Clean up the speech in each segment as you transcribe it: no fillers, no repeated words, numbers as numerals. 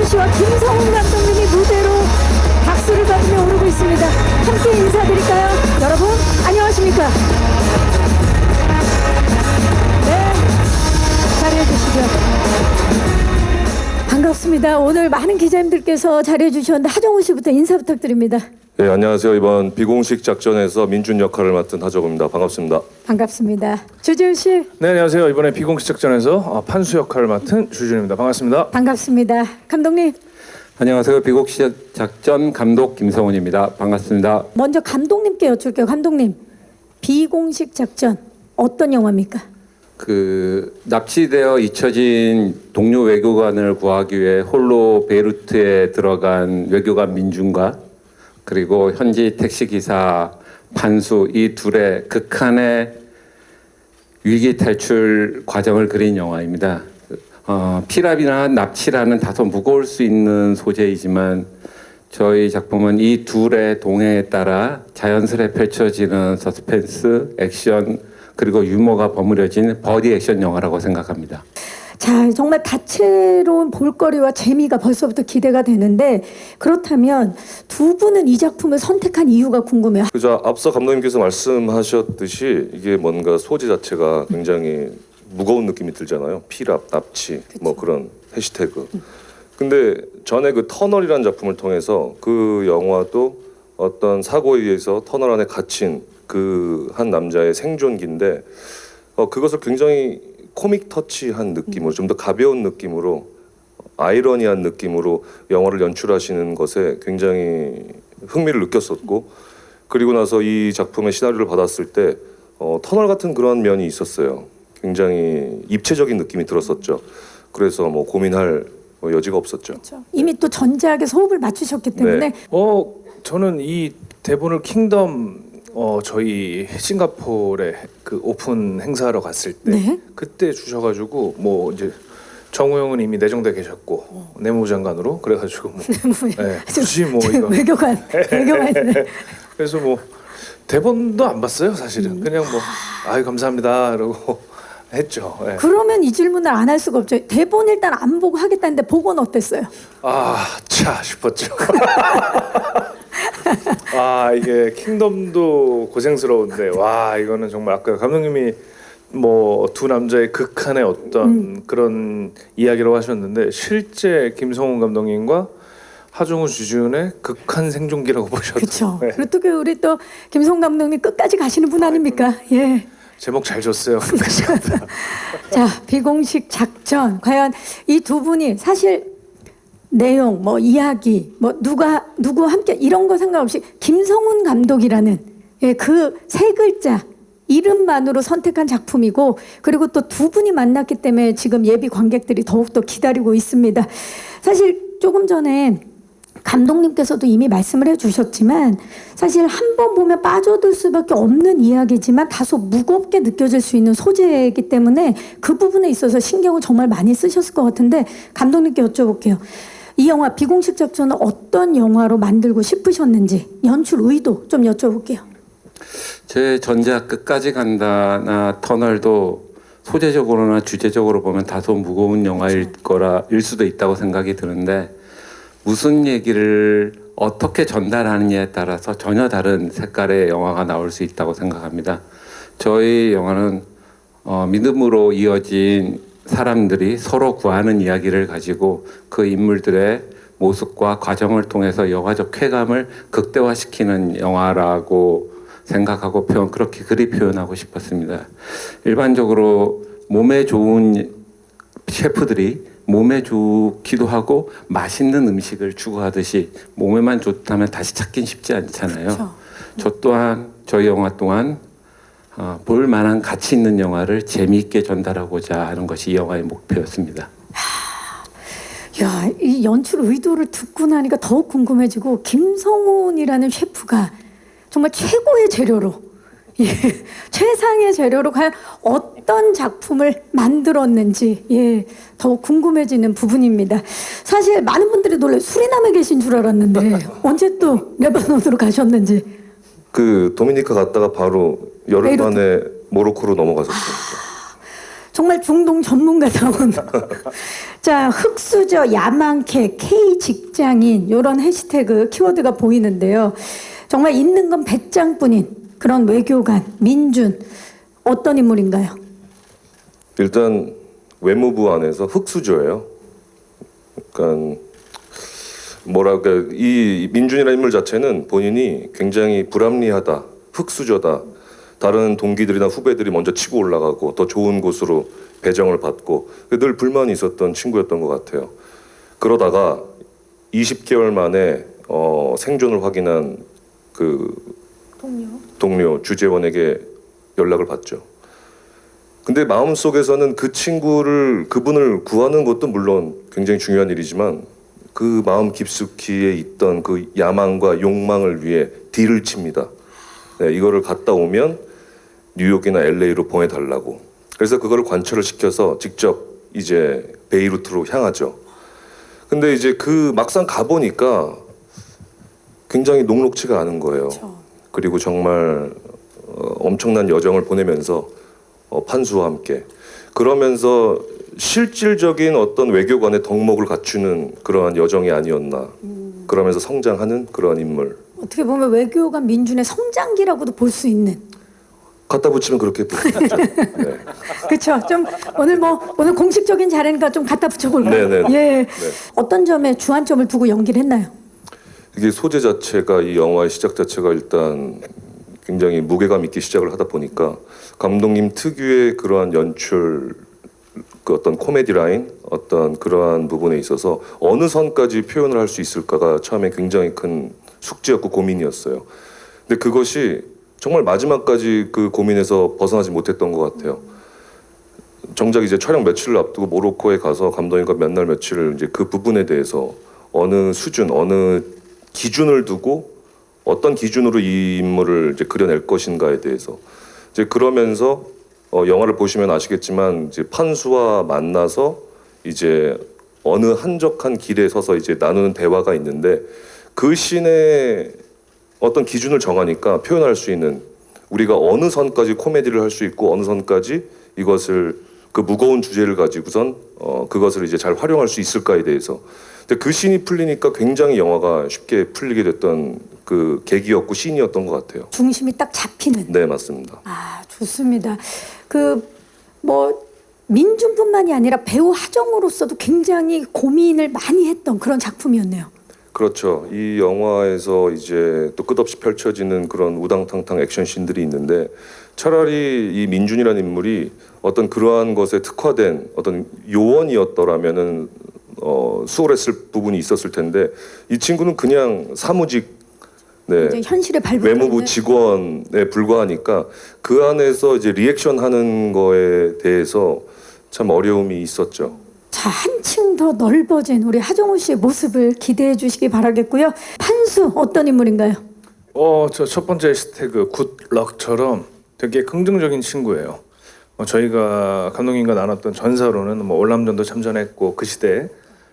하정우 씨와 김성훈 감독님이 무대로 박수를 받으며 오르고 있습니다. 함께 인사드릴까요? 여러분 안녕하십니까? 네, 자리해 주시죠. 반갑습니다. 오늘 많은 기자님들께서 자리해 주셨는데 하정우 씨부터 인사 부탁드립니다. 네, 안녕하세요. 이번 비공식 작전에서 민준 역할을 맡은 하정우입니다. 반갑습니다. 반갑습니다. 주지훈 씨. 네, 안녕하세요. 이번에 비공식 작전에서 판수 역할을 맡은 주준입니다. 반갑습니다. 반갑습니다. 감독님. 안녕하세요. 비공식 작전 감독 김성훈입니다. 반갑습니다. 먼저 감독님께 여쭐게요. 감독님, 비공식 작전 어떤 영화입니까? 납치되어 잊혀진 동료 외교관을 구하기 위해 홀로 베이루트에 들어간 외교관 민준과 그리고 현지 택시기사 판수 이 둘의 극한의 위기 탈출 과정을 그린 영화입니다. 피랍이나 납치라는 다소 무거울 수 있는 소재이지만 저희 작품은 이 둘의 동행에 따라 자연스레 펼쳐지는 서스펜스, 액션 그리고 유머가 버무려진 버디 액션 영화라고 생각합니다. 자, 정말 다채로운 볼거리와 재미가 벌써부터 기대가 되는데 그렇다면 두 분은 이 작품을 선택한 이유가 궁금해요. 그저 앞서 감독님께서 말씀하셨듯이 이게 뭔가 소재 자체가 굉장히 무거운 느낌이 들잖아요. 피랍, 납치, 뭐 그런 해시태그. 근데 전에 그 터널이라는 작품을 통해서 그 영화도 어떤 사고에 의해서 터널 안에 갇힌 그 한 남자의 생존기인데 그것을 굉장히 코믹 터치한 느낌으로 좀 더 가벼운 느낌으로 아이러니한 느낌으로 영화를 연출하시는 것에 굉장히 흥미를 느꼈었고 그리고 나서 이 작품의 시나리오를 받았을 때 터널 같은 그런 면이 있었어요. 굉장히 입체적인 느낌이 들었었죠. 그래서 뭐 고민할 여지가 없었죠. 그렇죠. 이미 또 전작에서 호흡을 맞추셨기 때문에 네. 저는 이 대본을 킹덤 저희 싱가포르에 그 오픈 행사하러 갔을 때 네. 그때 주셔가지고 뭐 이제 정우영은 이미 내정돼 계셨고 내무장관으로 그래가지고 뭐 네, 굳이 뭐 이거 외교관. 그래서 뭐 대본도 안 봤어요 사실은 그냥 뭐 아유 감사합니다 그러고 했죠. 네. 그러면 이 질문을 안 할 수가 없죠. 대본 일단 안 보고 하겠다는데 보고는 어땠어요? 차 싶었죠. 이게 킹덤도 고생스러운데 와 이거는 정말 아까 감독님이 뭐 두 남자의 극한의 어떤 그런 이야기라고 하셨는데 실제 김성훈 감독님과 하정우 주준의 극한 생존기라고 보셨죠. 그렇죠. 네. 그리고 또 우리 또 김성훈 감독님 끝까지 가시는 분 아닙니까? 예. 제목 잘 줬어요. 자, 비공식 작전. 과연 이 두 분이 사실 내용, 뭐 이야기, 뭐 누구 함께 이런 거 상관없이 김성훈 감독이라는 그 세 글자 이름만으로 선택한 작품이고 그리고 또 두 분이 만났기 때문에 지금 예비 관객들이 더욱더 기다리고 있습니다. 사실 조금 전에 감독님께서도 이미 말씀을 해주셨지만 사실 한 번 보면 빠져들 수밖에 없는 이야기지만 다소 무겁게 느껴질 수 있는 소재이기 때문에 그 부분에 있어서 신경을 정말 많이 쓰셨을 것 같은데 감독님께 여쭤볼게요. 이 영화 비공식 작전은 어떤 영화로 만들고 싶으셨는지 연출 의도 좀 여쭤볼게요. 제 전작 끝까지 간다나 터널도 소재적으로나 주제적으로 보면 다소 무거운 영화일 거라일 수도 있다고 생각이 드는데 무슨 얘기를 어떻게 전달하느냐에 따라서 전혀 다른 색깔의 영화가 나올 수 있다고 생각합니다. 저희 영화는 믿음으로 이어진 사람들이 서로 구하는 이야기를 가지고 그 인물들의 모습과 과정을 통해서 영화적 쾌감을 극대화시키는 영화라고 생각하고 그렇게 그리 표현하고 싶었습니다. 일반적으로 몸에 좋은 셰프들이 몸에 좋기도 하고 맛있는 음식을 추구하듯이 몸에만 좋다면 다시 찾긴 쉽지 않잖아요. 그렇죠. 저 또한 저희 영화 또한 볼 만한 가치 있는 영화를 재미있게 전달하고자 하는 것이 이 영화의 목표였습니다. 야, 이 연출 의도를 듣고 나니까 더욱 궁금해지고 김성훈이라는 셰프가 정말 최고의 재료로 최상의 재료로 과연 어떤 작품을 만들었는지 더욱 궁금해지는 부분입니다. 사실 많은 분들이 놀래 수리남에 계신 줄 알았는데 언제 또 레바논으로 가셨는지. 그 도미니카 갔다가 바로 열흘 만에 모로코로 넘어갔었어요. 정말 중동 전문가다운. 자, 흑수저, 야망캐, K 직장인 이런 해시태그 키워드가 보이는데요. 정말 있는 건 배짱뿐인 그런 외교관 민준 어떤 인물인가요? 일단 외무부 안에서 흑수저예요. 그러니까 뭐랄까 이 민준이라는 인물 자체는 본인이 굉장히 불합리하다, 흑수저다. 다른 동기들이나 후배들이 먼저 치고 올라가고 더 좋은 곳으로 배정을 받고 늘 불만이 있었던 친구였던 것 같아요. 그러다가 20개월 만에 생존을 확인한 그 동료 주재원에게 연락을 받죠. 근데 마음속에서는 그분을 구하는 것도 물론 굉장히 중요한 일이지만 그 마음 깊숙이에 있던 그 야망과 욕망을 위해 딜을 칩니다. 네, 이거를 갔다 오면 뉴욕이나 LA로 보내달라고. 그래서 그거를 관철을 시켜서 직접 이제 베이루트로 향하죠. 근데 이제 그 막상 가보니까 굉장히 녹록치가 않은 거예요. 그렇죠. 그리고 정말 엄청난 여정을 보내면서 판수와 함께 그러면서 실질적인 어떤 외교관의 덕목을 갖추는 그러한 여정이 아니었나. 그러면서 성장하는 그러한 인물. 어떻게 보면 외교관 민준의 성장기라고도 볼 수 있는. 갖다 붙이면 그렇게 보이죠. 네. 그렇죠. 좀 오늘 공식적인 자리니까 좀 갖다 붙여볼까요? 네네. 예. 네. 어떤 점에 주안점을 두고 연기를 했나요? 이게 소재 자체가 이 영화의 시작 자체가 일단 굉장히 무게감 있게 시작을 하다 보니까 감독님 특유의 그러한 연출 그 어떤 코미디 라인 어떤 그러한 부분에 있어서 어느 선까지 표현을 할 수 있을까가 처음에 굉장히 큰 숙제였고 고민이었어요. 근데 그것이 정말 마지막까지 그 고민에서 벗어나지 못했던 것 같아요. 정작 이제 촬영 며칠을 앞두고 모로코에 가서 감독님과 몇 날 며칠을 이제 그 부분에 대해서 어느 수준, 어느 기준을 두고 어떤 기준으로 이 인물을 이제 그려낼 것인가에 대해서 이제 그러면서 영화를 보시면 아시겠지만 이제 판수와 만나서 이제 어느 한적한 길에 서서 이제 나누는 대화가 있는데 그 씬에 어떤 기준을 정하니까 표현할 수 있는 우리가 어느 선까지 코미디를 할 수 있고 어느 선까지 이것을 그 무거운 주제를 가지고선 그것을 이제 잘 활용할 수 있을까에 대해서 근데 그 씬이 풀리니까 굉장히 영화가 쉽게 풀리게 됐던 그 계기였고 씬이었던 것 같아요. 중심이 딱 잡히는. 네, 맞습니다. 아, 좋습니다. 민준뿐만이 아니라 배우 하정우로서도 굉장히 고민을 많이 했던 그런 작품이었네요. 그렇죠. 이 영화에서 이제 또 끝없이 펼쳐지는 그런 우당탕탕 액션 씬들이 있는데 차라리 이 민준이라는 인물이 어떤 그러한 것에 특화된 어떤 요원이었더라면은 수월했을 부분이 있었을 텐데 이 친구는 그냥 사무직 네, 이제 현실에 발붙어 외무부 있는. 직원에 불과하니까 그 안에서 이제 리액션하는 거에 대해서 참 어려움이 있었죠. 자, 한층 더 넓어진 우리 하정우 씨의 모습을 기대해 주시기 바라겠고요. 판수 어떤 인물인가요? 저 첫 번째 해시태그 굿럭처럼 되게 긍정적인 친구예요. 저희가 감독님과 나눴던 전사로는 뭐 월남전도 참전했고 그 시대에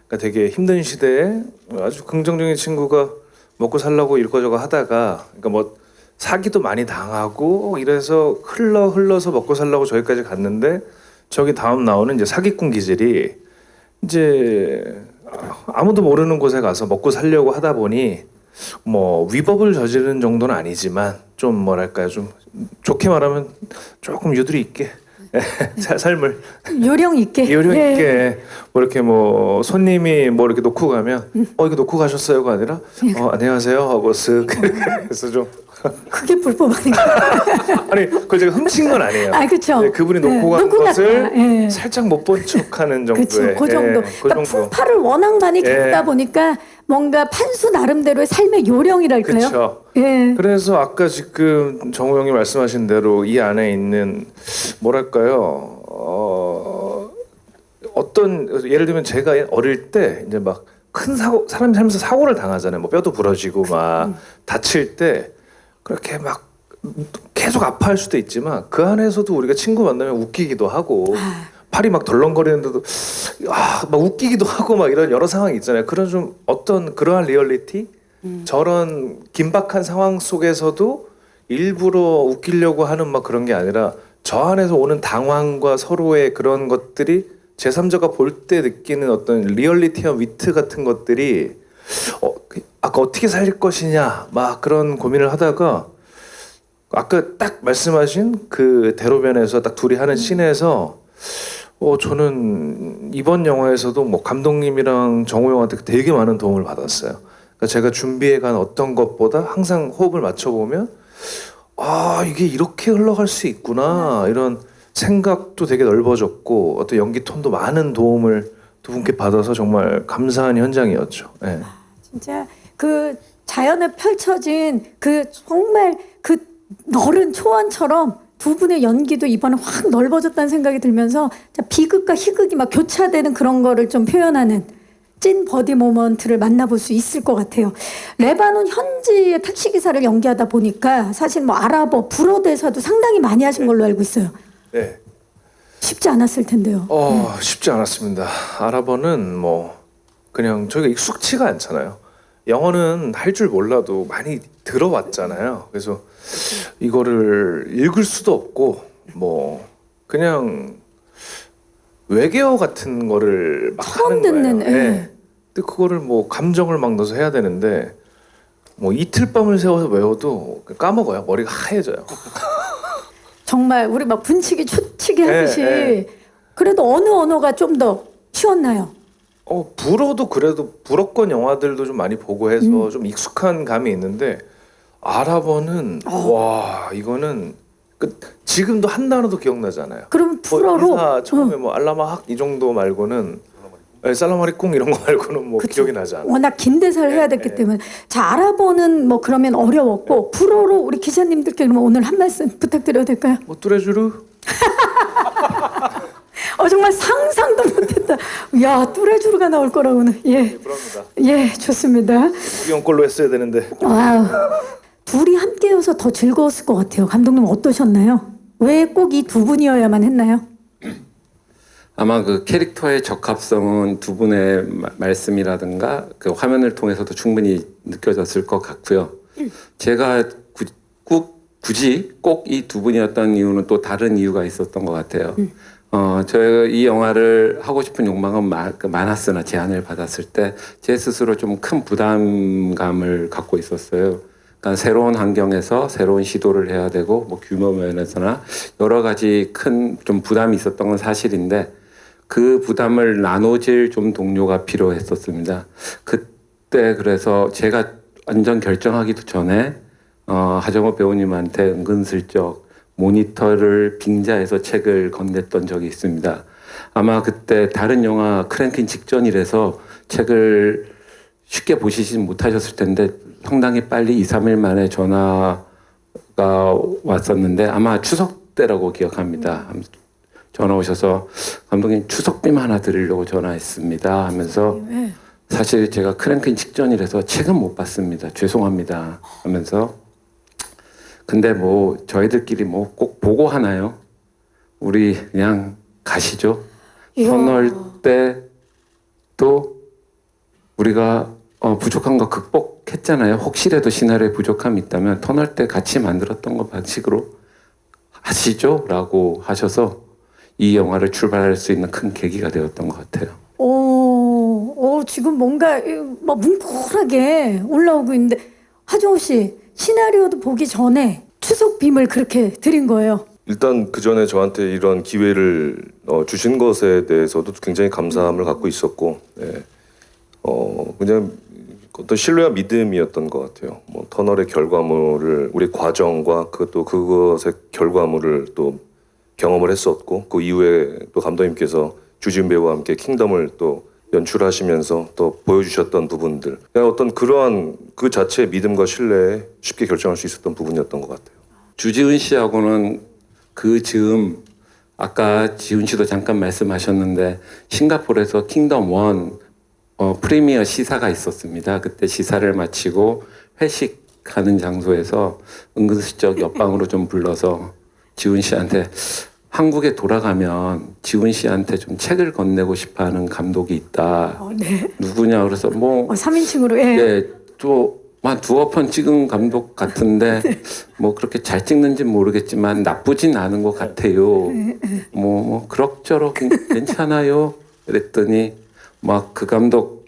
그러니까 되게 힘든 시대에 아주 긍정적인 친구가 먹고 살라고 이거저거 하다가 그러니까 뭐 사기도 많이 당하고 이래서 흘러서 먹고 살라고 저기까지 갔는데 저기 다음 나오는 이제 사기꾼 기질이 이제 아무도 모르는 곳에 가서 먹고 살려고 하다 보니 뭐 위법을 저지른 정도는 아니지만 좀 뭐랄까요 좀 좋게 말하면 조금 유두리 있게 삶을 요령 있게. 요령 예. 있게 뭐 이렇게 뭐 손님이 뭐 이렇게 놓고 가면 이거 놓고 가셨어요가 아니라 안녕하세요 하고 쓱 그래서 좀 그게 불법 아닌가? 아니 그걸 제가 훔친 건 아니에요. 아, 그렇죠. 네, 그분이 놓고 간 놓고 것을 갔다. 예. 살짝 못 본 척하는 정도의 그렇죠. 그 정도. 그 그러니까 정도. 풍파를 워낙 많이 예. 겪다 보니까 뭔가 판수 나름대로의 삶의 요령이랄까요? 그렇죠. 예. 그래서 아까 지금 정우 형이 말씀하신 대로 이 안에 있는 뭐랄까요 어떤 예를 들면 제가 어릴 때 이제 막 큰 사고 사람이 살면서 사고를 당하잖아요. 뭐 뼈도 부러지고 막 다칠 때 그렇게 막 계속 아파할 수도 있지만 그 안에서도 우리가 친구 만나면 웃기기도 하고 팔이 막 덜렁거리는데도 막 웃기기도 하고 막 이런 여러 상황이 있잖아요. 그런 좀 어떤 그러한 리얼리티 저런 긴박한 상황 속에서도 일부러 웃기려고 하는 막 그런 게 아니라 저 안에서 오는 당황과 서로의 그런 것들이 제3자가 볼 때 느끼는 어떤 리얼리티와 위트 같은 것들이 아까 어떻게 살릴 것이냐 막 그런 고민을 하다가 아까 딱 말씀하신 그 대로변에서 딱 둘이 하는 씬에서 저는 이번 영화에서도 뭐 감독님이랑 정우 형한테 되게 많은 도움을 받았어요. 그러니까 제가 준비해간 어떤 것보다 항상 호흡을 맞춰보면 이게 이렇게 흘러갈 수 있구나 이런 생각도 되게 넓어졌고 어떤 연기 톤도 많은 도움을 두 분께 받아서 정말 감사한 현장이었죠. 네. 진짜 그 자연에 펼쳐진 그 정말 그 너른 초원처럼 두 분의 연기도 이번에 확 넓어졌다는 생각이 들면서 비극과 희극이 막 교차되는 그런 거를 좀 표현하는 찐 버디 모먼트를 만나볼 수 있을 것 같아요. 레바논 현지의 택시기사를 연기하다 보니까 사실 뭐 아랍어, 불어 대사도 상당히 많이 하신 걸로 알고 있어요. 네. 쉽지 않았을 텐데요. 쉽지 않았습니다. 아랍어는 뭐 그냥 저희가 익숙치가 않잖아요. 영어는 할 줄 몰라도 많이 들어왔잖아요. 그래서 이거를 읽을 수도 없고 뭐 그냥 외계어 같은 거를 막 처음 하는 듣는, 거예요. 예. 네. 근데 그거를 뭐 감정을 막 넣어서 해야 되는데 뭐 이틀 밤을 새워서 외워도 까먹어요. 머리가 하얘져요. 정말 우리 막 분치기 초치기 네, 하듯이 네. 그래도 어느 언어가 좀 더 쉬웠나요? 불어도 그래도 불어권 영화들도 좀 많이 보고 해서 좀 익숙한 감이 있는데 아랍어는 와 이거는 지금도 한 단어도 기억나잖아요. 그럼 불어로 인사 처음에 뭐 알라마학 이 정도 말고는 살라마리꿍 이런 거 말고는 뭐 그쵸. 기억이 나지 않아요. 워낙 긴 대사를 해야 됐기 네. 때문에 자 아랍어는 뭐 그러면 어려웠고 불어로 우리 기자님들께 그러면 오늘 한 말씀 부탁드려도 될까요? 뭐 뚜레쥬르 정말 상상도 못했다. 야 뚜레쥬르가 나올 거라고는 불합니다. 예 좋습니다. 이용꼴로 했어야 되는데 와우 둘이 함께여서 더 즐거웠을 것 같아요. 감독님 어떠셨나요? 왜 꼭 이 두 분이어야만 했나요? 아마 그 캐릭터의 적합성은 두 분의 말씀이라든가 그 화면을 통해서도 충분히 느껴졌을 것 같고요. 제가 굳이 꼭 이 두 분이었던 이유는 또 다른 이유가 있었던 것 같아요. 제가 이 영화를 하고 싶은 욕망은 많았으나 제안을 받았을 때 제 스스로 좀 큰 부담감을 갖고 있었어요. 그러니까 새로운 환경에서 새로운 시도를 해야 되고 뭐 규모 면에서나 여러 가지 큰 좀 부담이 있었던 건 사실인데 그 부담을 나눠질 좀 동료가 필요했었습니다. 그때 그래서 제가 완전 결정하기도 전에 하정우 배우님한테 은근슬쩍 모니터를 빙자해서 책을 건넸던 적이 있습니다. 아마 그때 다른 영화 크랭킹 직전이라서 책을 쉽게 보시진 못하셨을 텐데 상당히 빨리 2, 3일 만에 전화가 왔었는데 아마 추석 때라고 기억합니다. 전화 오셔서 감독님 추석빔 하나 드리려고 전화했습니다 하면서 사실 제가 크랭킹 직전이라서 책은 못 봤습니다. 죄송합니다 하면서 근데 뭐 저희들끼리 뭐 꼭 보고 하나요? 우리 그냥 가시죠. 터널 때도 우리가 부족한 거 극복했잖아요. 혹시라도 시나리오에 부족함이 있다면 터널 때 같이 만들었던 거 방식으로 하시죠? 라고 하셔서 이 영화를 출발할 수 있는 큰 계기가 되었던 것 같아요. 지금 뭔가 막 뭉클하게 올라오고 있는데 하정우 씨 시나리오도 보기 전에 추석 빔을 그렇게 드린 거예요. 일단 그 전에 저한테 이런 기회를 주신 것에 대해서도 굉장히 감사함을 갖고 있었고, 그냥 어떤 신뢰와 믿음이었던 것 같아요. 뭐 터널의 결과물을 우리 과정과 그것의 결과물을 또 경험을 했었고, 그 이후에 또 감독님께서 주지훈 배우와 함께 킹덤을 또 연출하시면서 또 보여주셨던 부분들, 그냥 어떤 그러한 그 자체의 믿음과 신뢰에 쉽게 결정할 수 있었던 부분이었던 것 같아요. 주지훈 씨하고는 그 즈음 아까 지훈 씨도 잠깐 말씀하셨는데 싱가포르에서 킹덤 1 프리미어 시사가 있었습니다. 그때 시사를 마치고 회식하는 장소에서 은근슬쩍 옆방으로 좀 불러서 지훈 씨한테 한국에 돌아가면 지훈 씨한테 좀 책을 건네고 싶어하는 감독이 있다. 네. 누구냐 그래서 뭐 3인칭으로 또 한 두어 편 찍은 감독 같은데 뭐 그렇게 잘 찍는지 모르겠지만 나쁘진 않은 것 같아요. 뭐 그럭저럭 괜찮아요. 그랬더니 막 그 감독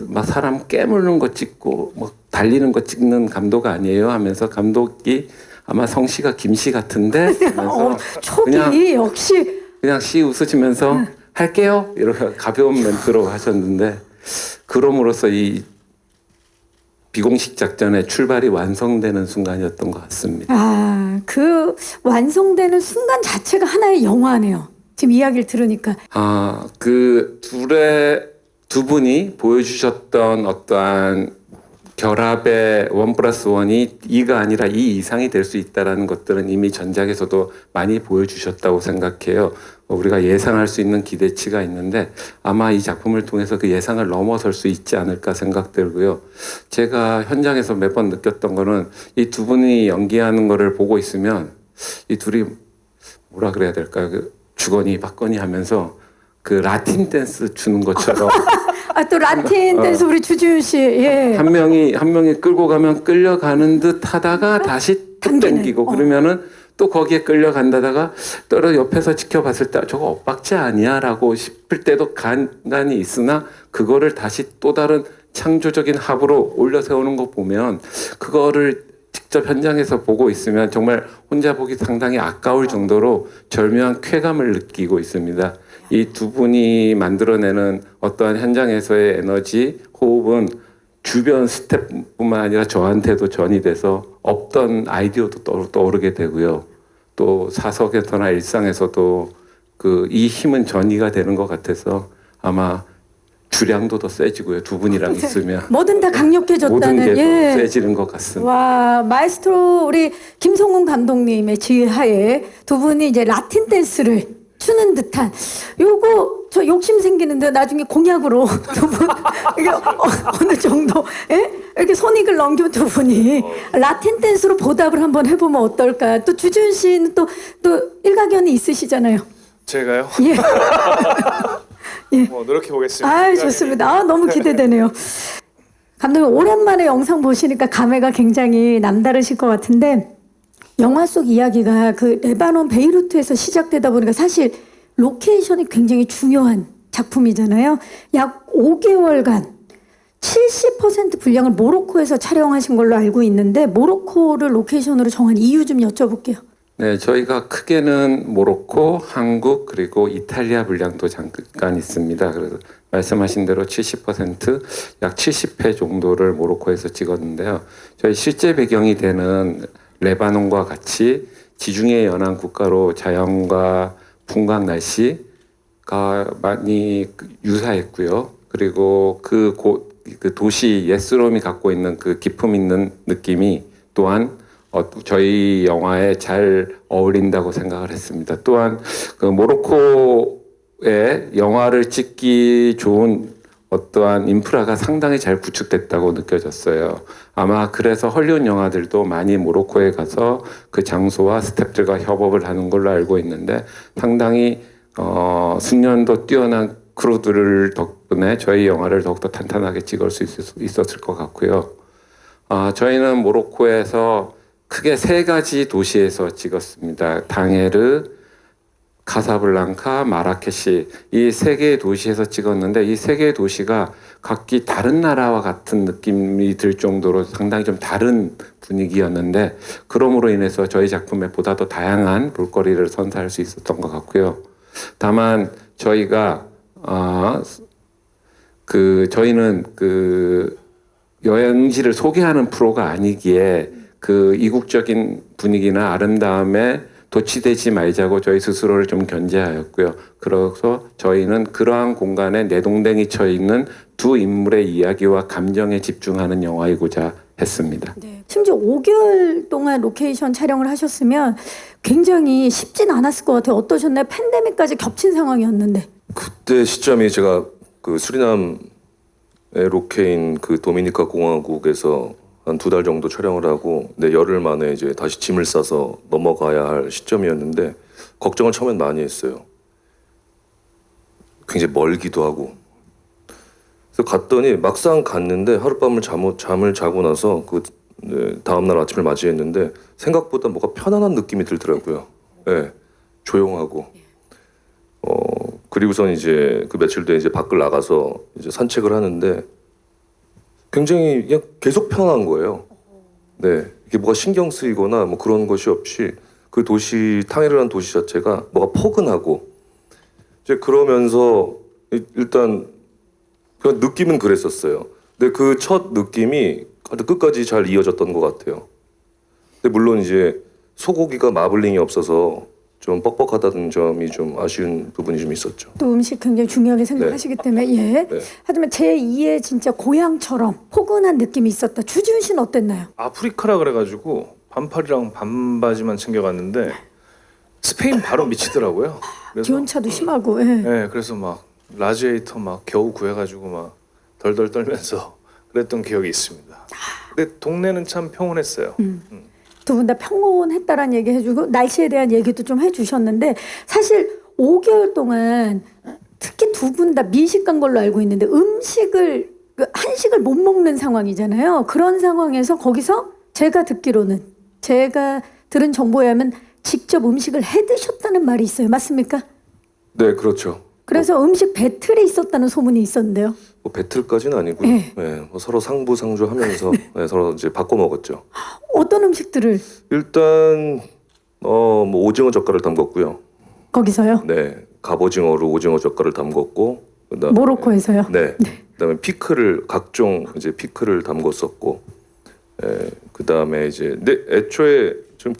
막 사람 깨물는 거 찍고 뭐 달리는 거 찍는 감독 아니에요 하면서 감독이 아마 성씨가 김씨 같은데 하면서 촉이 역시 그냥 씨 웃으시면서 할게요 이렇게 가벼운 멘트로 하셨는데 그럼으로써 이 비공식 작전의 출발이 완성되는 순간이었던 것 같습니다. 그 완성되는 순간 자체가 하나의 영화네요. 지금 이야기를 들으니까. 그 두 분이 보여주셨던 어떠한 결합의 1+1이 2가 아니라 2 이상이 될 수 있다라는 것들은 이미 전작에서도 많이 보여주셨다고 생각해요. 우리가 예상할 수 있는 기대치가 있는데 아마 이 작품을 통해서 그 예상을 넘어설 수 있지 않을까 생각들고요. 제가 현장에서 매번 느꼈던 거는 이 두 분이 연기하는 거를 보고 있으면 이 둘이 뭐라 그래야 될까요? 그 주거니 받거니 하면서 그 라틴 댄스 추는 것처럼 또 라틴 댄스 우리 주지훈 씨. 예. 한 명이 끌고 가면 끌려가는 듯 하다가 다시 툭 당기는. 당기고 그러면은 또 거기에 끌려간다다가 떨어 옆에서 지켜봤을 때 저거 엇박자 아니야라고 싶을 때도 간간이 있으나 그거를 다시 또 다른 창조적인 합으로 올려 세우는 거 보면 그거를 직접 현장에서 보고 있으면 정말 혼자 보기 상당히 아까울 정도로 절묘한 쾌감을 느끼고 있습니다. 이 두 분이 만들어내는 어떠한 현장에서의 에너지, 호흡은 주변 스태프뿐만 아니라 저한테도 전이 돼서 없던 아이디어도 떠오르게 되고요. 또 사석에서나 일상에서도 이 힘은 전이가 되는 것 같아서 아마 주량도 더 세지고요. 두 분이랑 있으면 뭐든 다 강력해졌다는. 모든 게 더 예. 세지는 것 같습니다. 와, 마에스트로 우리 김성훈 감독님의 지휘하에 두 분이 이제 라틴 댄스를 추는 듯한 요거 저 욕심 생기는데 나중에 공약으로 두 분 이게 어느 정도 예? 이렇게 손익을 넘기면 두 분이 라틴 댄스로 보답을 한번 해보면 어떨까? 또 주준 씨는 또 일가견이 있으시잖아요. 제가요? 예. 노력해 보겠습니다. 아, 좋습니다. 너무 기대되네요. 감독님 오랜만에 영상 보시니까 감회가 굉장히 남다르실 것 같은데 영화 속 이야기가 그 레바논 베이루트에서 시작되다 보니까 사실 로케이션이 굉장히 중요한 작품이잖아요. 약 5개월간 70% 분량을 모로코에서 촬영하신 걸로 알고 있는데 모로코를 로케이션으로 정한 이유 좀 여쭤볼게요. 네, 저희가 크게는 모로코, 한국 그리고 이탈리아 분량도 잠깐 있습니다. 그래서 말씀하신 대로 70%, 약 70회 정도를 모로코에서 찍었는데요. 저희 실제 배경이 되는 레바논과 같이 지중해 연안 국가로 자연과 풍광 날씨가 많이 유사했고요. 그리고 그 도시 예스롬이 갖고 있는 그 기품 있는 느낌이 또한 저희 영화에 잘 어울린다고 생각을 했습니다. 또한 그 모로코에 영화를 찍기 좋은 어떠한 인프라가 상당히 잘 구축됐다고 느껴졌어요. 아마 그래서 헐리우드 영화들도 많이 모로코에 가서 그 장소와 스태프들과 협업을 하는 걸로 알고 있는데 상당히 숙련도 뛰어난 크루들 덕분에 저희 영화를 더욱더 탄탄하게 찍을 수 있었을 것 같고요. 저희는 모로코에서 크게 3가지 도시에서 찍었습니다. 당에르, 카사블랑카, 마라케시 이 3개의 도시에서 찍었는데 이 3개의 도시가 각기 다른 나라와 같은 느낌이 들 정도로 상당히 좀 다른 분위기였는데 그럼으로 인해서 저희 작품에 보다 더 다양한 볼거리를 선사할 수 있었던 것 같고요. 다만 저희가 저희는 여행지를 소개하는 프로가 아니기에 이국적인 분위기나 아름다움에 도취되지 말자고 저희 스스로를 좀 견제하였고요. 그래서 저희는 그러한 공간에 내동댕이 쳐 있는 두 인물의 이야기와 감정에 집중하는 영화이고자 했습니다. 네. 심지어 5개월 동안 로케이션 촬영을 하셨으면 굉장히 쉽진 않았을 것 같아요. 어떠셨나요? 팬데믹까지 겹친 상황이었는데. 그때 시점이 제가 수리남의 로케인 도미니카 공화국에서 한 2달 정도 촬영을 하고 열흘 만에 이제 다시 짐을 싸서 넘어가야 할 시점이었는데 걱정을 처음엔 많이 했어요. 굉장히 멀기도 하고 그래서 갔더니 막상 갔는데 하룻밤을 잠을 자고 나서 그 다음날 아침을 맞이했는데 생각보다 뭐가 편안한 느낌이 들더라고요. 예, 조용하고. 그리고선 이제 그 며칠 뒤에 이제 밖을 나가서 이제 산책을 하는데 굉장히 그냥 계속 편안한 거예요. 네, 이게 뭐가 신경 쓰이거나 뭐 그런 것이 없이 그 도시 탕헤르라는 도시 자체가 뭐가 포근하고 이제 그러면서 일단 그 느낌은 그랬었어요. 근데 그 첫 느낌이 끝까지 잘 이어졌던 것 같아요. 근데 물론 이제 소고기가 마블링이 없어서 좀 뻑뻑하다는 점이 좀 아쉬운 부분이 좀 있었죠. 또 음식 굉장히 중요하게 생각하시기 때문에 예. 네. 하지만 제2의 진짜 고향처럼 포근한 느낌이 있었다. 주지훈 씨는 어땠나요? 아프리카라 그래가지고 반팔이랑 반바지만 챙겨갔는데 스페인 바로 미치더라고요. 그래서 기온차도 심하고. 예. 네, 그래서 막 라지에이터 막 겨우 구해가지고 막 덜덜 떨면서 그랬던 기억이 있습니다. 근데 동네는 참 평온했어요. 두 분 다 평온했다라는 얘기 해주고 날씨에 대한 얘기도 좀 해주셨는데 사실 5개월 동안 특히 두 분 다 미식간 걸로 알고 있는데 음식을 한식을 못 먹는 상황이잖아요. 그런 상황에서 거기서 제가 듣기로는 제가 들은 정보에 하면 직접 음식을 해 드셨다는 말이 있어요. 맞습니까? 네, 그렇죠. 그래서 음식 배틀이 있었다는 소문이 있었는데요. 뭐 배틀까지는 아니고요. 네. 네, 뭐 서로 상부상조하면서 네, 서로 이제 바꿔 먹었죠. 어떤 음식들을 일단 뭐 오징어 젓갈을 담궜고요. 거기서요? 네, 갑오징어로 오징어 젓갈을 담궜고 그다음에 모로코에서요? 네, 그다음에 피클을 각종 이제 피클을 담궜었고, 그다음에 이제 애초에 좀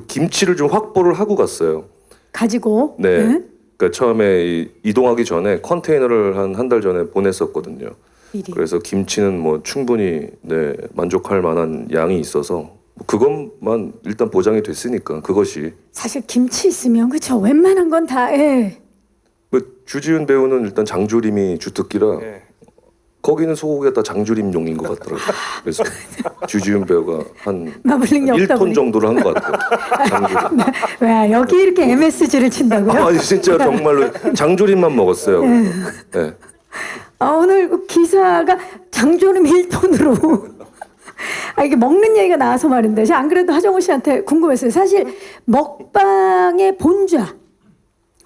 김치를 좀 확보를 하고 갔어요. 가지고 네. 그러니까 처음에 이동하기 전에 컨테이너를 한 달 전에 보냈었거든요. 미리. 그래서 김치는 뭐 충분히 네, 만족할 만한 양이 있어서 그것만 일단 보장이 됐으니까 그것이 사실 김치 있으면 그쵸 웬만한 건 다 예. 주지훈 배우는 일단 장조림이 주특기라 네. 거기는 소고기가 다 장조림용인 것 같더라고요. 그래서 주지훈 배우가 한 마블링이 없다 1톤 보니. 정도를 한 것 같아요. 장조림. 왜 여기 이렇게 MSG를 친다고요? 아니 진짜 정말로 장조림만 먹었어요. 네. 오늘 그 기사가 장조림 1톤으로 이게 먹는 얘기가 나와서 말인데 제가 안 그래도 하정우 씨한테 궁금했어요. 사실 먹방의 본좌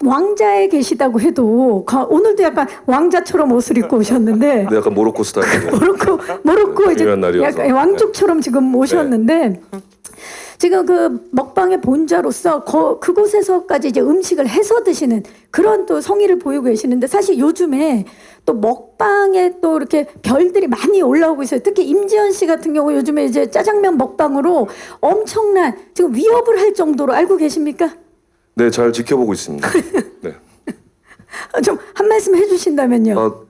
왕자에 계시다고 해도 오늘도 약간 왕자처럼 옷을 입고 오셨는데 근데 약간 모로코 스타일로. 모로코 네, 이제 중요한 날이어서. 약간 왕족처럼 지금 오셨는데 지금 그 먹방의 본자로서 그곳에서까지 이제 음식을 해서 드시는 그런 또 성의를 보이고 계시는데 사실 요즘에 또 먹방에 또 이렇게 별들이 많이 올라오고 있어요. 특히 임지연 씨 같은 경우 요즘에 이제 짜장면 먹방으로 엄청난 지금 위협을 할 정도로 알고 계십니까? 네, 잘 지켜보고 있습니다. 네. 좀 한 말씀 해주신다면요.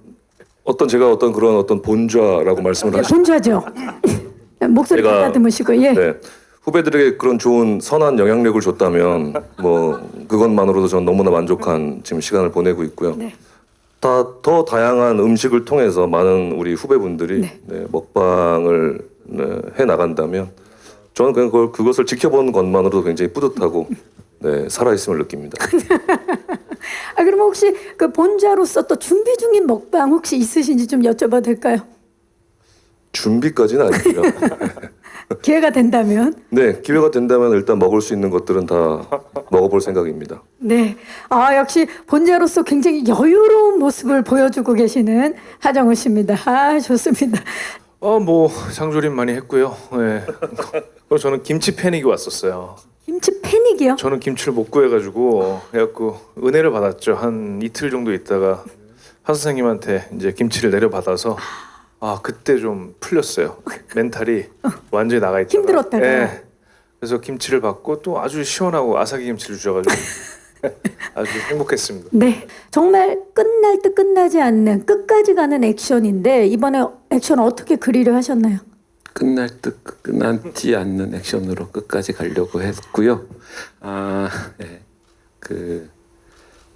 제가 어떤 본좌라고 말씀을 하시죠. 본좌죠. 목소리 제가- 가다듬으시고 예. 네. 후배들에게 그런 좋은 선한 영향력을 줬다면 뭐 그것만으로도 전 너무나 만족한 지금 시간을 보내고 있고요. 네. 더 다양한 음식을 통해서 많은 우리 후배분들이 네. 네, 먹방을 해 나간다면 저는 그냥 그것을 지켜보는 것만으로도 굉장히 뿌듯하고 네, 살아있음을 느낍니다. 그럼 혹시 그 본자로서 또 준비 중인 먹방 혹시 있으신지 좀 여쭤봐도 될까요? 준비까지는 아니고요. 기회가 된다면. 네, 기회가 된다면 일단 먹을 수 있는 것들은 다 먹어볼 생각입니다. 네. 역시 본자로서 굉장히 여유로운 모습을 보여주고 계시는 하정우 씨입니다. 좋습니다. 뭐 장조림 많이 했고요. 네. 그리고 저는 김치 패닉이 왔었어요. 김치 패닉이요? 저는 김치를 못 구해가지고 해갖고 은혜를 받았죠. 한 이틀 정도 있다가 한 선생님한테 이제 김치를 내려받아서 그때 좀 풀렸어요. 멘탈이 완전히 나가 있다가. 힘들었다가. 예. 그래서 김치를 받고 또 아주 시원하고 아삭이 김치를 주셔가지고 아주 행복했습니다. 네. 정말 끝날 듯 끝나지 않는 끝까지 가는 액션인데 이번에 액션 어떻게 그리려 하셨나요? 끝날 듯 끝나지 않는 액션으로 끝까지 가려고 했고요. 네.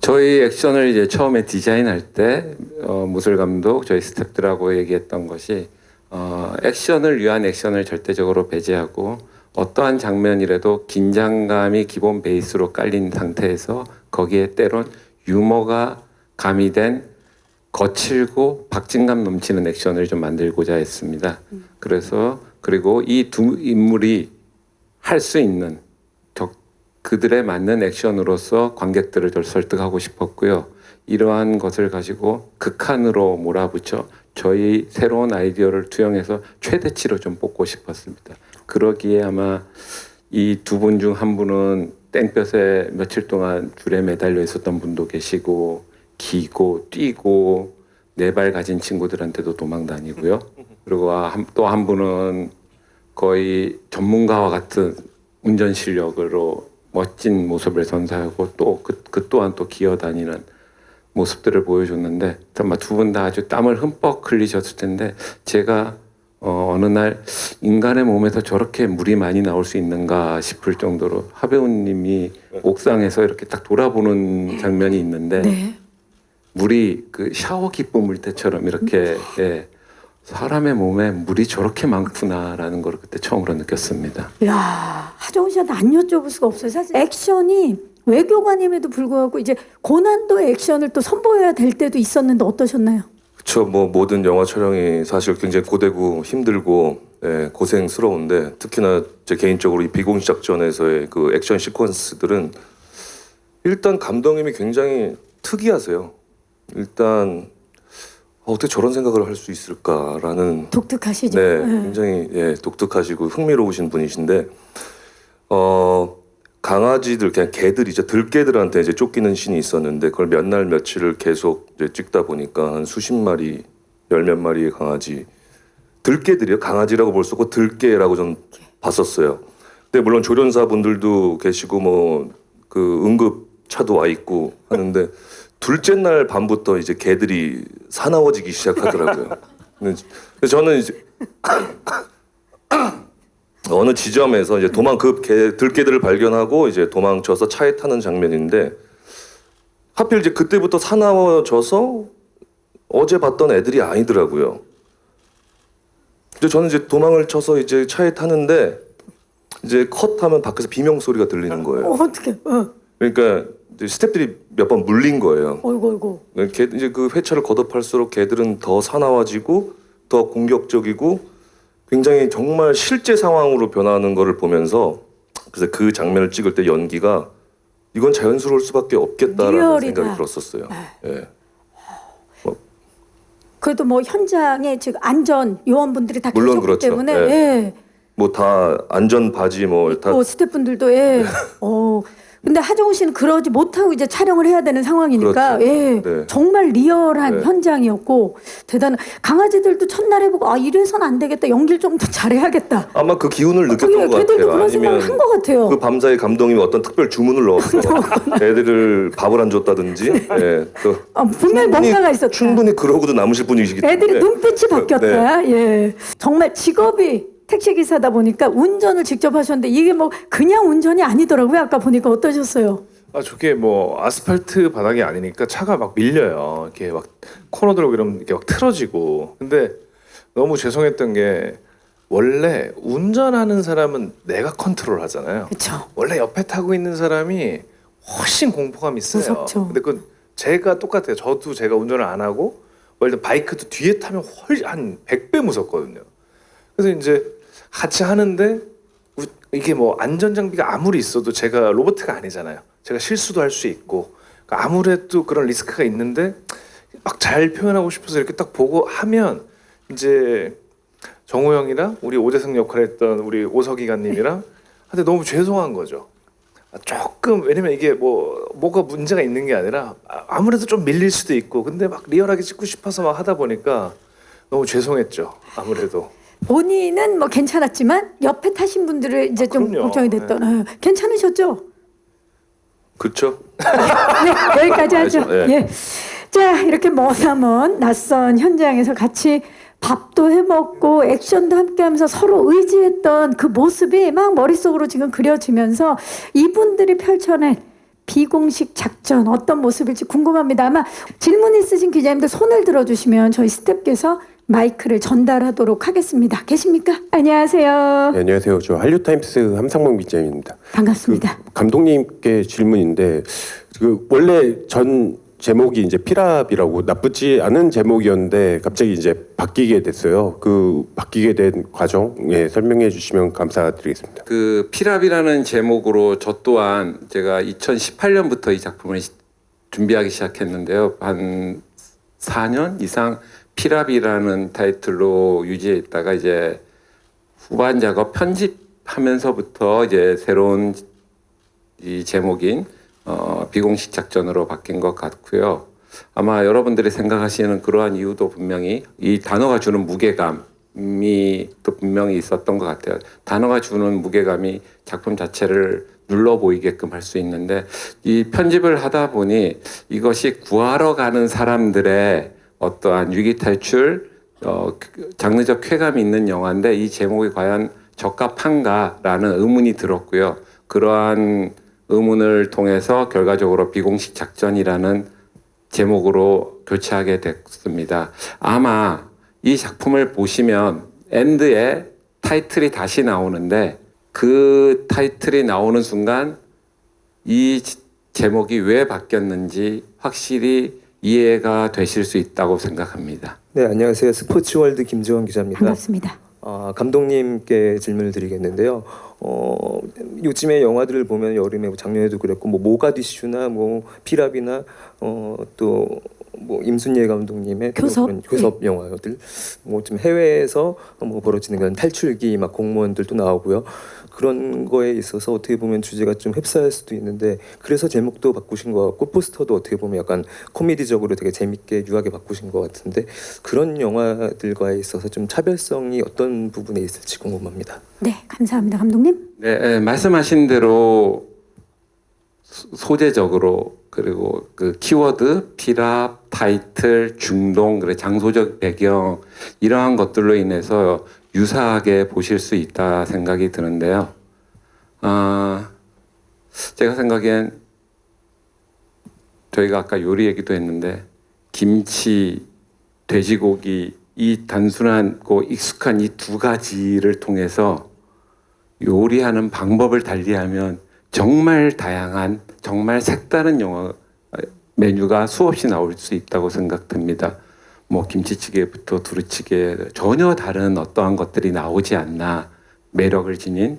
저희 액션을 이제 처음에 디자인할 때 무술 감독 저희 스태프들하고 얘기했던 것이 액션을 위한 액션을 절대적으로 배제하고 어떠한 장면이라도 긴장감이 기본 베이스로 깔린 상태에서 거기에 때론 유머가 가미된 거칠고 박진감 넘치는 액션을 좀 만들고자 했습니다. 그래서 그리고 이 두 인물이 할 수 있는 그들에 맞는 액션으로서 관객들을 좀 설득하고 싶었고요. 이러한 것을 가지고 극한으로 몰아붙여 저희 새로운 아이디어를 투영해서 최대치로 좀 뽑고 싶었습니다. 그러기에 아마 이 두 분 중 한 분은 땡볕에 며칠 동안 줄에 매달려 있었던 분도 계시고 기고 뛰고 네 발 가진 친구들한테도 도망 다니고요. 그리고 또 한 분은 거의 전문가와 같은 운전 실력으로 멋진 모습을 선사하고 또 그 또한 또 기어다니는 모습들을 보여줬는데 정말 두 분 다 아주 땀을 흠뻑 흘리셨을 텐데 제가 어느 날 인간의 몸에서 저렇게 물이 많이 나올 수 있는가 싶을 정도로 하배우님이 옥상에서 이렇게 딱 돌아보는 장면이 있는데 네. 물이 그 샤워 기쁜 물때처럼 이렇게 예, 사람의 몸에 물이 저렇게 많구나라는 걸 그때 처음으로 느꼈습니다. 야, 하정우 씨한테 안 여쭤볼 수가 없어요. 사실 액션이 외교관임에도 불구하고 이제 고난도의 액션을 또 선보여야 될 때도 있었는데 어떠셨나요? 그쵸. 뭐 모든 영화 촬영이 사실 굉장히 고되고 힘들고 예, 고생스러운데 특히나 제 개인적으로 이 비공식 작전에서의 그 액션 시퀀스들은 일단 감독님이 굉장히 특이하세요. 일단 어떻게 저런 생각을 할 수 있을까라는 독특하시죠? 네, 예. 굉장히 예, 독특하시고 흥미로우신 분이신데 강아지들 그냥 개들이죠. 들개들한테 이제 쫓기는 씬이 있었는데 그걸 몇 날 며칠을 계속 이제 찍다 보니까 한 수십 마리, 열 몇 마리의 강아지, 들개들이요. 강아지라고 볼 수 없고 들개라고 전 봤었어요. 근데 물론 조련사 분들도 계시고 뭐 그 응급차도 와 있고 하는데 둘째 날 밤부터 이제 개들이 사나워지기 시작하더라고요. 근데 저는 이제 어느 지점에서 이제 들개들을 발견하고 이제 도망쳐서 차에 타는 장면인데 하필 이제 그때부터 사나워져서 어제 봤던 애들이 아니더라고요. 이제 저는 이제 도망을 쳐서 이제 차에 타는데 이제 컷하면 밖에서 비명 소리가 들리는 거예요. 어떻게? 그러니까 이제 스태프들이 몇 번 물린 거예요. 어이구. 개, 이제 그 회차를 거듭할수록 개들은 더 사나워지고 더 공격적이고 굉장히 정말 실제 상황으로 변하는 거를 보면서 그래서 그 장면을 찍을 때 연기가 이건 자연스러울 수밖에 없겠다라는 리얼이다. 생각이 들었었어요. 예. 그래도 뭐 현장에 지금 안전 요원분들이 다 물론 계셨기 그렇죠. 때문에 예. 예. 뭐 다 안전 바지 뭐 다 또 스태프분들도 예. 근데 하정우 씨는 그러지 못하고 이제 촬영을 해야 되는 상황이니까 그렇죠. 예. 네. 정말 리얼한 네. 현장이었고 대단한 강아지들도 첫날에 보고 아 이래선 안 되겠다 연기를 좀 더 잘해야겠다. 아마 그 기운을 느꼈던 예, 것 걔들도 같아요. 그런 생각을 한 것 같아요. 그 밤사이 감독님이 어떤 특별 주문을 넣었어. 애들을 밥을 안 줬다든지. 예. 또 분명히 뭔가가 있었다. 충분히 그러고도 남으실 분이시기 때문에. 애들이 눈빛이 바뀌었다. 네. 예. 정말 직업이 택시기사다 보니까 운전을 직접 하셨는데 이게 뭐 그냥 운전이 아니더라고요. 아까 보니까 어떠셨어요? 아 저게 뭐 아스팔트 바닥이 아니니까 차가 막 밀려요. 이렇게 막 코너 들어오고 이러면 이렇게 막 틀어지고. 근데 너무 죄송했던 게 원래 운전하는 사람은 내가 컨트롤하잖아요. 그렇죠. 원래 옆에 타고 있는 사람이 훨씬 공포감이 있어요. 무섭죠. 근데 그 제가 똑같아요. 저도 제가 운전을 안 하고 원래 바이크도 뒤에 타면 훨씬 한 100배 무섭거든요. 그래서 이제 같이 하는데 이게 뭐 안전 장비가 아무리 있어도 제가 로봇가 아니잖아요. 제가 실수도 할 수 있고 그러니까 아무래도 그런 리스크가 있는데 막 잘 표현하고 싶어서 이렇게 딱 보고 하면 이제 정우 형이랑 우리 오재성 역할 했던 우리 오석이 간님이랑 한테 너무 죄송한 거죠. 조금 왜냐면 이게 뭐가 문제가 있는 게 아니라 아무래도 좀 밀릴 수도 있고 근데 막 리얼하게 찍고 싶어서 막 하다 보니까 너무 죄송했죠. 아무래도. 본인은 뭐 괜찮았지만 옆에 타신 분들을 이제 좀 그럼요. 걱정이 됐던. 괜찮으셨죠? 그렇죠. 네, 여기까지 하죠. 알죠. 예. 예. 자, 이렇게 머나먼 낯선 현장에서 같이 밥도 해먹고 액션도 함께하면서 서로 의지했던 그 모습이 막 머릿속으로 지금 그려지면서 이분들이 펼쳐낸 비공식 작전 어떤 모습일지 궁금합니다. 아마 질문 있으신 기자님들 손을 들어주시면 저희 스태프께서 마이크를 전달하도록 하겠습니다. 계십니까? 안녕하세요. 네, 안녕하세요. 저 한류타임스 함상봉 기자입니다. 반갑습니다. 감독님께 질문인데 원래 전 제목이 이제 피랍이라고 나쁘지 않은 제목이었는데 갑자기 이제 바뀌게 됐어요. 그 바뀌게 된 과정 설명해 주시면 감사드리겠습니다. 그 피랍이라는 제목으로 저 또한 제가 2018년부터 이 작품을 준비하기 시작했는데요. 한 4년 이상 피랍이라는 타이틀로 유지했다가 이제 후반 작업 편집하면서부터 이제 새로운 이 제목인 비공식 작전으로 바뀐 것 같고요. 아마 여러분들이 생각하시는 그러한 이유도 분명히 이 단어가 주는 무게감이 또 분명히 있었던 것 같아요. 단어가 주는 무게감이 작품 자체를 눌러 보이게끔 할 수 있는데 이 편집을 하다 보니 이것이 구하러 가는 사람들의 어떠한 위기 탈출, 장르적 쾌감이 있는 영화인데 이 제목이 과연 적합한가라는 의문이 들었고요. 그러한 의문을 통해서 결과적으로 비공식 작전이라는 제목으로 교체하게 됐습니다. 아마 이 작품을 보시면 엔드에 타이틀이 다시 나오는데 그 타이틀이 나오는 순간 이 제목이 왜 바뀌었는지 확실히 이해가 되실 수 있다고 생각합니다. 네, 안녕하세요. 스포츠월드 김지원 기자입니다. 반갑습니다. 감독님께 질문을 드리겠는데요. 요즘에 영화들을 보면 여름에 작년에도 그랬고 뭐 모가디슈나 뭐 피랍이나 또 뭐 임순례 감독님의 교섭? 그런 교섭 영화들 뭐 좀 해외에서 뭐 벌어지는 그런 탈출기 막 공무원들도 나오고요. 그런 거에 있어서 어떻게 보면 주제가 좀 흡사할 수도 있는데 그래서 제목도 바꾸신 것 같고 포스터도 어떻게 보면 약간 코미디적으로 되게 재밌게 유하게 바꾸신 것 같은데 그런 영화들과에 있어서 좀 차별성이 어떤 부분에 있을지 궁금합니다. 네, 감사합니다. 감독님. 네, 말씀하신 대로 소재적으로 그리고 그 키워드, 피랍, 타이틀, 중동, 그래 장소적 배경 이러한 것들로 인해서 유사하게 보실 수 있다 생각이 드는데요. 제가 생각엔 저희가 아까 요리 얘기도 했는데 김치, 돼지고기 이 단순하고 익숙한 이 두 가지를 통해서 요리하는 방법을 달리하면 정말 다양한 정말 색다른 영화 메뉴가 수없이 나올 수 있다고 생각됩니다. 뭐 김치찌개부터 두루치게 전혀 다른 어떠한 것들이 나오지 않나 매력을 지닌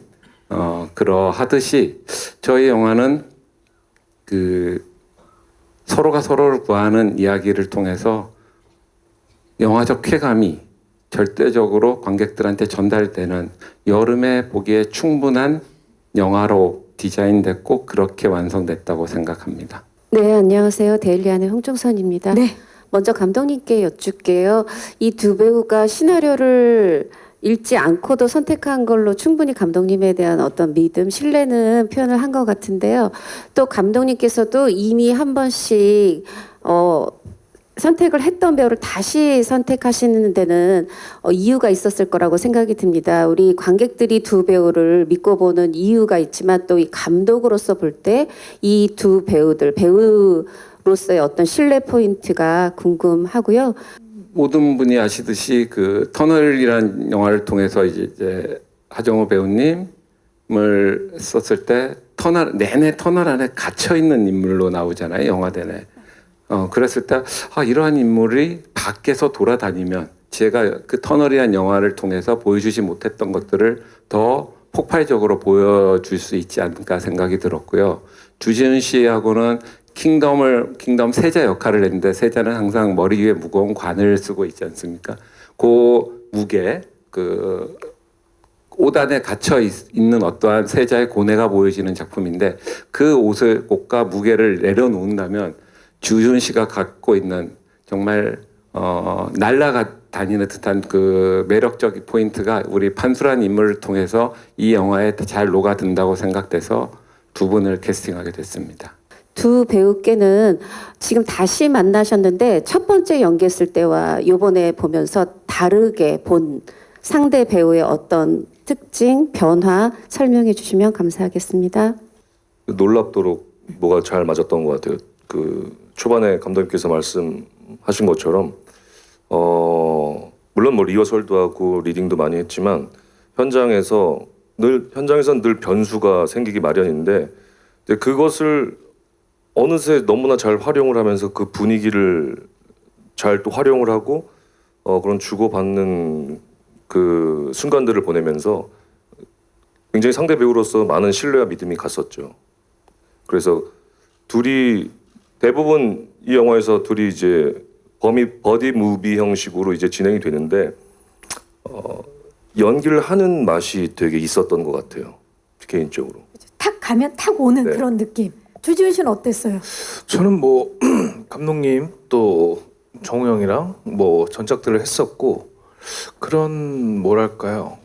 그러하듯이 저희 영화는 그 서로가 서로를 구하는 이야기를 통해서 영화적 쾌감이 절대적으로 관객들한테 전달되는 여름에 보기에 충분한 영화로 디자인됐고 그렇게 완성됐다고 생각합니다. 네, 안녕하세요. 데일리안의 홍종선입니다. 네. 먼저 감독님께 여쭙게요. 이 두 배우가 시나리오를 읽지 않고도 선택한 걸로 충분히 감독님에 대한 어떤 믿음, 신뢰는 표현을 한 것 같은데요. 또 감독님께서도 이미 한 번씩 선택을 했던 배우를 다시 선택하시는 데는 이유가 있었을 거라고 생각이 듭니다. 우리 관객들이 두 배우를 믿고 보는 이유가 있지만 또 이 감독으로서 볼 때 이 두 배우들, 배우로서의 어떤 신뢰 포인트가 궁금하고요. 모든 분이 아시듯이 그 터널이라는 영화를 통해서 이제 하정우 배우님을 썼을 때 내내 터널 안에 갇혀 있는 인물로 나오잖아요, 영화 내내. 그랬을 때 이러한 인물이 밖에서 돌아다니면 제가 그 터널이라는 영화를 통해서 보여주지 못했던 것들을 더 폭발적으로 보여줄 수 있지 않을까 생각이 들었고요. 주지훈 씨하고는 킹덤 세자 역할을 했는데 세자는 항상 머리 위에 무거운 관을 쓰고 있지 않습니까? 그 무게, 그 옷 안에 갇혀 있는 어떠한 세자의 고뇌가 보여지는 작품인데 그 옷과 무게를 내려놓는다면 주준 씨가 갖고 있는 정말 날아다니는 듯한 그 매력적 포인트가 우리 판수란 인물을 통해서 이 영화에 잘 녹아든다고 생각돼서 두 분을 캐스팅하게 됐습니다. 두 배우께는 지금 다시 만나셨는데 첫 번째 연기했을 때와 요번에 보면서 다르게 본 상대 배우의 어떤 특징, 변화 설명해 주시면 감사하겠습니다. 놀랍도록 뭐가 잘 맞았던 것 같아요. 그 초반에 감독님께서 말씀하신 것처럼 물론 뭐 리허설도 하고 리딩도 많이 했지만 현장에선 늘 변수가 생기기 마련인데 그것을 어느새 너무나 잘 활용을 하면서 그 분위기를 잘 또 활용을 하고 그런 주고받는 그 순간들을 보내면서 굉장히 상대 배우로서 많은 신뢰와 믿음이 갔었죠. 그래서 둘이 대부분 이 영화에서 둘이 이제 버디 무비 형식으로 이제 진행이 되는데 연기를 하는 맛이 되게 있었던 것 같아요. 개인적으로. 탁 가면 탁 오는 네. 그런 느낌. 주지훈 씨는 어땠어요? 저는 뭐 감독님 또 정우 형이랑 뭐 전작들을 했었고 그런 뭐랄까요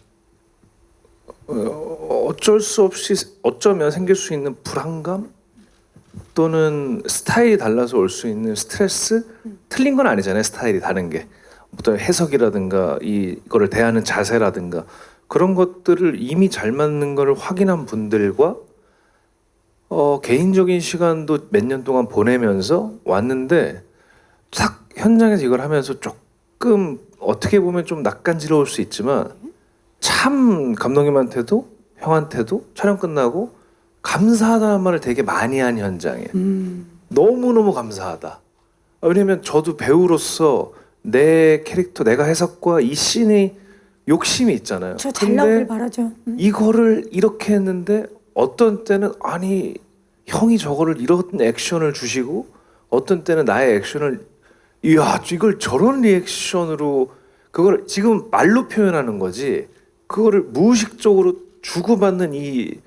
어쩔 수 없이 어쩌면 생길 수 있는 불안감 또는 스타일이 달라서 올 수 있는 스트레스 틀린 건 아니잖아요. 스타일이 다른 게 어떤 해석이라든가 이거를 대하는 자세라든가 그런 것들을 이미 잘 맞는 거를 확인한 분들과 개인적인 시간도 몇 년 동안 보내면서 왔는데 딱 현장에서 이걸 하면서 조금 어떻게 보면 좀 낯간지러울 수 있지만 참 감독님한테도 형한테도 촬영 끝나고 감사하다는 말을 되게 많이 한 현장이에요. 너무너무 감사하다. 왜냐면 저도 배우로서 내 캐릭터 내가 해석과 이 씬의 욕심이 있잖아요. 저 잘 나오길 바라죠. 이거를 이렇게 했는데 어떤 때는 아니 형이 저거를 이런 액션을 주시고 어떤 때는 나의 액션을 이야 이걸 저런 리액션으로 그걸 지금 말로 표현하는 거지 그거를 무의식적으로 주고받는 이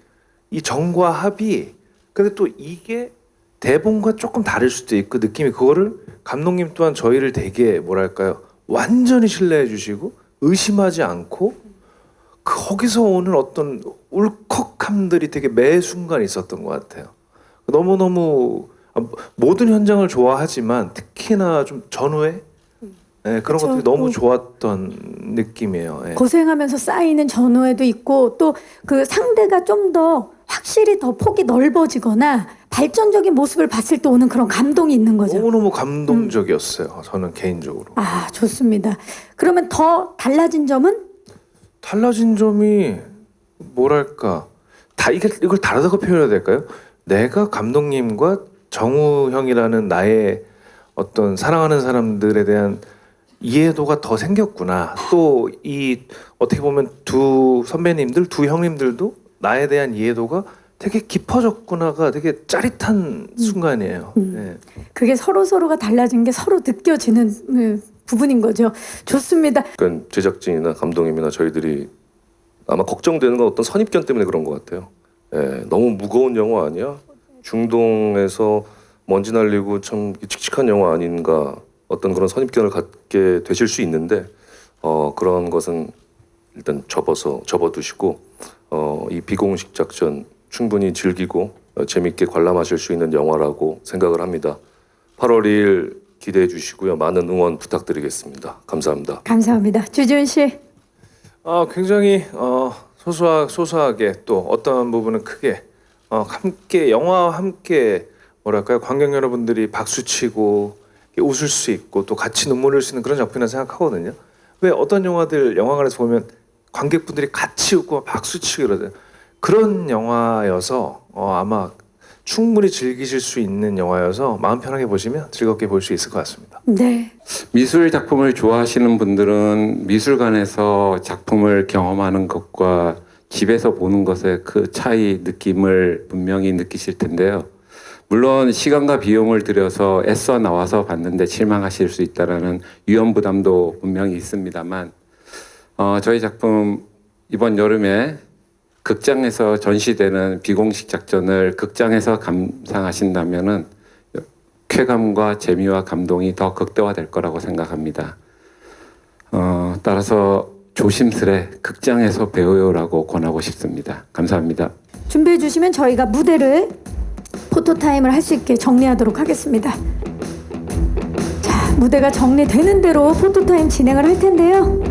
정과 합이 근데 또 이게 대본과 조금 다를 수도 있고 느낌이 그거를 감독님 또한 저희를 되게 뭐랄까요 완전히 신뢰해 주시고 의심하지 않고 거기서 오는 어떤 울컥함들이 되게 매 순간 있었던 것 같아요. 너무너무 모든 현장을 좋아하지만 특히나 좀 전후에 네, 그런 그쵸. 것들이 너무 또 좋았던 느낌이에요. 예. 고생하면서 쌓이는 전후에도 있고 또 그 상대가 좀 더 확실히 더 폭이 넓어지거나 발전적인 모습을 봤을 때 오는 그런 감동이 있는 거죠. 너무너무 감동적이었어요. 저는 개인적으로. 아, 좋습니다. 그러면 더 달라진 점은? 달라진 점이 뭐랄까 이걸 다르다고 표현해야 될까요? 내가 감독님과 정우 형이라는 나의 어떤 사랑하는 사람들에 대한 이해도가 더 생겼구나. 또 이 어떻게 보면 두 선배님들, 두 형님들도 나에 대한 이해도가 되게 깊어졌구나가 되게 짜릿한 순간이에요. 예. 그게 서로가 달라진 게 서로 느껴지는 부분인 거죠. 좋습니다. 그러니까 제작진이나 감독님이나 저희들이 아마 걱정되는 건 어떤 선입견 때문에 그런 것 같아요. 예, 너무 무거운 영화 아니야? 중동에서 먼지 날리고 참 칙칙한 영화 아닌가 어떤 그런 선입견을 갖게 되실 수 있는데 그런 것은 일단 접어두시고 이 비공식 작전 충분히 즐기고 재밌게 관람하실 수 있는 영화라고 생각을 합니다. 8월 2일 기대해 주시고요. 많은 응원 부탁드리겠습니다. 감사합니다. 감사합니다. 주지훈 씨. 굉장히 소소하게 또 어떤 부분은 크게 함께 영화와 함께 뭐랄까요 관객 여러분들이 박수치고 웃을 수 있고 또 같이 눈물 흘릴 수 있는 그런 작품이라 생각하거든요. 왜 어떤 영화들 영화관에서 보면 관객분들이 같이 웃고 박수치고 이러잖아요. 그런 영화여서 아마 충분히 즐기실 수 있는 영화여서 마음 편하게 보시면 즐겁게 볼 수 있을 것 같습니다. 네. 미술 작품을 좋아하시는 분들은 미술관에서 작품을 경험하는 것과 집에서 보는 것의 그 차이 느낌을 분명히 느끼실 텐데요. 물론 시간과 비용을 들여서 애써 나와서 봤는데 실망하실 수 있다라는 위험 부담도 분명히 있습니다만 저희 작품 이번 여름에 극장에서 전시되는 비공식 작전을 극장에서 감상하신다면은 쾌감과 재미와 감동이 더 극대화될 거라고 생각합니다. 따라서 조심스레 극장에서 배워요라고 권하고 싶습니다. 감사합니다. 준비해 주시면 저희가 무대를 포토타임을 할 수 있게 정리하도록 하겠습니다. 자, 무대가 정리되는 대로 포토타임 진행을 할 텐데요.